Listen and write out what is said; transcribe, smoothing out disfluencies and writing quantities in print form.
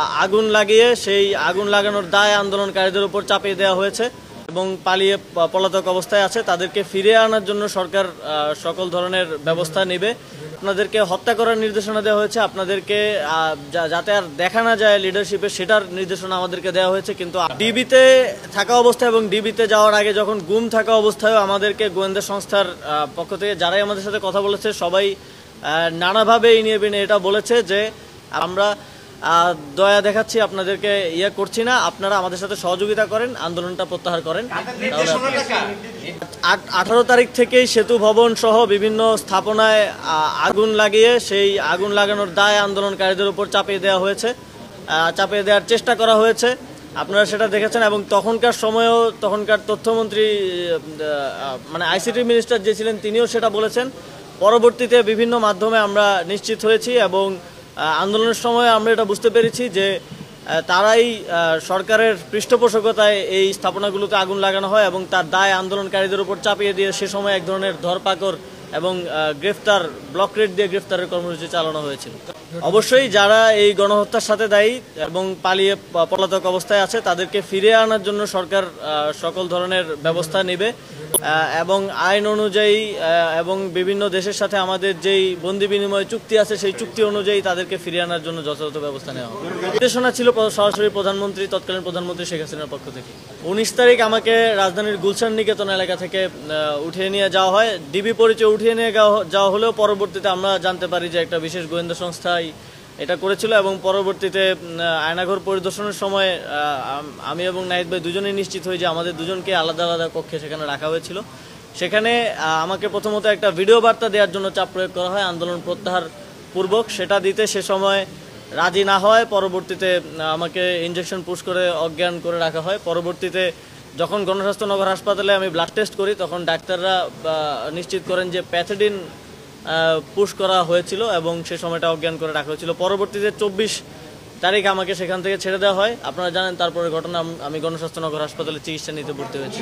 আগুন লাগিয়ে সেই আগুন লাগানোর দায় আন্দোলনকারীদের উপর চাপিয়ে দেওয়া হয়েছে এবং পালিয়ে পলাতক অবস্থায় আছে তাদেরকে ফিরিয়ে আনার জন্য সরকার সকল ধরনের ব্যবস্থা নেবে। আপনাদেরকে হত্যা করার নির্দেশনা দেওয়া হয়েছে, আপনাদেরকে যাতে আর দেখা না যায় লিডারশিপে সেটার নির্দেশনা আমাদেরকে দেওয়া হয়েছে। কিন্তু ডিবিতে থাকা অবস্থায় এবং ডিবিতে যাওয়ার আগে যখন গুম থাকা অবস্থায়ও আমাদেরকে গোয়েন্দা সংস্থার পক্ষ থেকে যারাই আমাদের সাথে কথা বলেছে সবাই নানাভাবে ইনিয়ে বিনিয়ে এটা বলেছে যে আমরা দয়া দেখাচ্ছি, আপনাদেরকে করছি না, আপনারা আমাদের সাথে সহযোগিতা করেন, আন্দোলনটা প্রত্যাহার করেন। 18 তারিখ থেকেই সেতু ভবন সহ বিভিন্ন স্থাপনায় আগুন লাগিয়ে সেই আগুন লাগানোর দায় আন্দোলনকারীদের উপর চাপিয়ে দেওয়া হয়েছে, চাপিয়ে দেওয়ার চেষ্টা করা হয়েছে। আপনারা সেটা দেখেছেন এবং তখনকার সময়েও তখনকার তথ্যমন্ত্রী মানে আইসিটি মিনিস্টার যে ছিলেন তিনিও সেটা বলেছেন। পরবর্তীতে বিভিন্ন মাধ্যমে আমরা নিশ্চিত হয়েছি এবং আন্দোলনের সময় আমরা এটা বুঝতে পেরেছি যে তারাই সরকারের পৃষ্ঠপোষকতায় এই স্থাপনাগুলোতে আগুন লাগানো হয় এবং তার দায় আন্দোলনকারীদের উপর চাপিয়ে দিয়ে সে সময় এক ধরনের ধরপাকড় এবং গ্রেফতার ব্লক রেড দিয়ে গ্রেফতারের কর্মসূচি চালানো হয়েছিল। অবশ্যই যারা এই গণহত্যার সাথে দায়ী এবং পালিয়ে পলাতক অবস্থায় আছে তাদেরকে ফিরিয়ে আনার জন্য সরকার সকল ধরনের ব্যবস্থা নেবে এবং আইন অনুযায়ী এবং বিভিন্ন দেশের সাথে আমাদের যেই বন্দি বিনিময় চুক্তি আছে সেই চুক্তি অনুযায়ী তাদেরকে ফিরিয়ে আনার জন্য যথাযথ ব্যবস্থা নেওয়া হবে। নির্দেশনা ছিল সরাসরি প্রধানমন্ত্রী, তৎকালীন প্রধানমন্ত্রী শেখ হাসিনার পক্ষ থেকে। 19 তারিখ আমাকে রাজধানীর গুলশান নিকেতন এলাকা থেকে উঠিয়ে নিয়ে যাওয়া হয়। ডিবি পরিচয় উঠিয়ে নিয়ে যাওয়া হলেও পরবর্তীতে আমরা জানতে পারি যে একটা বিশেষ গোয়েন্দা সংস্থায় এটা করেছিল এবং পরবর্তীতে আয়নাঘর পরিদর্শনের সময় আমি এবং নাহিদ ভাই দুজনেই নিশ্চিত হই যে আমাদের দুজনকে আলাদা আলাদা কক্ষে সেখানে রাখা হয়েছিল। সেখানে আমাকে প্রথমত একটা ভিডিও বার্তা দেওয়ার জন্য চাপ প্রয়োগ করা হয় আন্দোলন প্রত্যাহার পূর্বক। সেটা দিতে সে সময় রাজি না হয় পরবর্তীতে আমাকে ইনজেকশন পুশ করে অজ্ঞান করে রাখা হয়। পরবর্তীতে যখন গণস্বাস্থ্য নগর হাসপাতালে আমি ব্লাড টেস্ট করি তখন ডাক্তাররা নিশ্চিত করেন যে প্যাথোডিন পুশ করা হয়েছিল এবং সে সময়টা অজ্ঞান করে রাখা হয়েছিল। পরবর্তীতে 24 তারিখ আমাকে সেখান থেকে ছেড়ে দেওয়া হয়। আপনারা জানেন তারপরে ঘটনা আমি গণস্বাস্থ্য নগর হাসপাতালে চিকিৎসা নিতে ভর্তি হয়েছি।